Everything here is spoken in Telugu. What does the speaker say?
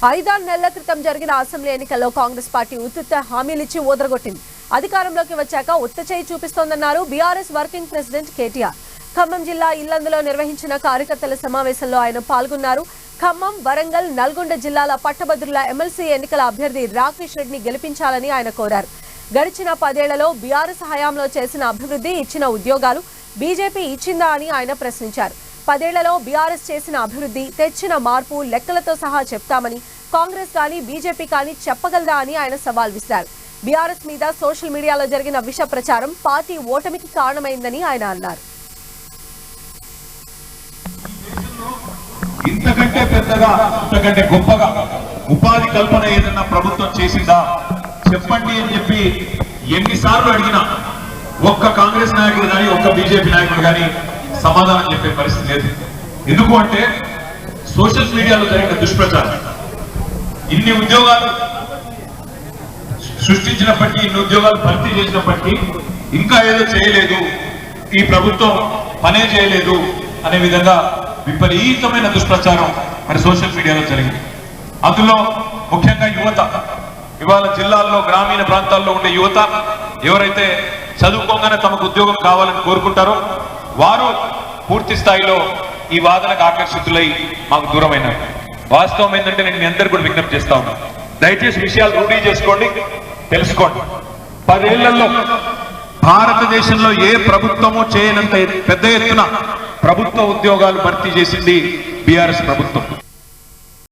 5-6 నెలల క్రితం జరిగిన అసెంబ్లీ ఎన్నికల్లో కాంగ్రెస్ పార్టీ ఉత్తుత్త హామీలిచ్చి ఓదరగొట్టింది. అధికారంలోకి వచ్చాక ఉత్తచేయి చూపిస్తోందన్నారు BRS working president KTR. Khammam జిల్లా ఇల్లందులో నిర్వహించిన కార్యకర్తల సమావేశంలో ఆయన పాల్గొన్నారు. ఖమ్మం, వరంగల్, నల్గొండ జిల్లాల పట్టభద్రుల ఎమ్మెల్సీ ఎన్నికల అభ్యర్థి రాకేష్ రెడ్డిని గెలిపించాలని ఆయన కోరారు. గడిచిన 10 ఏళ్లలో బీఆర్ఎస్ హయాంలో చేసిన అభివృద్ధి, ఇచ్చిన ఉద్యోగాలు బీజేపీ ఇచ్చిందా అని ఆయన ప్రశ్నించారు. 10 ఏళ్లలో బీఆర్ఎస్ చేసిన అభివృద్ధి, తెచ్చిన మార్పు లెక్కలతో సహా చెప్తామని కాంగ్రెస్ కానీ బీజేపీ కానీ చెప్పగలదా అని ఆయన సవాల్ విసిరారు. బీఆర్ఎస్ మీద సోషల్ మీడియాలో జరిగిన విష ప్రచారం పార్టీ ఓటమికి కారణమైందని ఆయన అన్నారు. ఇంతకంటే పెద్దగా, ఇంతకంటే గొప్పగా ఉపాధి కల్పన ఏదన్నా ప్రభుత్వం చేసిందా చెప్పండి అని చెప్పి ఎన్నిసార్లు అడిగినా ఒక్క కాంగ్రెస్ నాయకుడు కానీ ఒక్క బీజేపీ నాయకుడు కానీ సమాధానం చెప్పే పరిస్థితి లేదు. ఎందుకు అంటే సోషల్ మీడియాలో జరిగిన దుష్ప్రచారం, ఇన్ని ఉద్యోగాలు సృష్టించినప్పటికీ, ఇన్ని ఉద్యోగాలు భర్తీ చేసినప్పటికీ ఇంకా ఏదో చేయలేదు, ఈ ప్రభుత్వం పనే చేయలేదు అనే విధంగా విపరీతమైన దుష్ప్రచారం మరి సోషల్ మీడియాలో జరిగింది. అందులో ముఖ్యంగా యువత, ఇవాళ జిల్లాల్లో గ్రామీణ ప్రాంతాల్లో ఉండే యువత ఎవరైతే చదువుకోగానే తమకు ఉద్యోగం కావాలని కోరుకుంటారో వారు పూర్తి స్థాయిలో ఈ వాదనకు ఆకర్షితులై మాకు దూరమైనారు. వాస్తవం ఏంటంటే నేను మీ అందరు కూడా విజ్ఞప్తి చేస్తా ఉన్నాను, దయచేసి విషయాలు రూఢీ చేసుకోండి, తెలుసుకోండి. 10 ఏళ్లలో భారతదేశంలో ఏ ప్రభుత్వము చేయనంత పెద్ద ఎత్తున ప్రభుత్వ ఉద్యోగాలు భర్తీ చేసింది బీఆర్ఎస్ ప్రభుత్వం.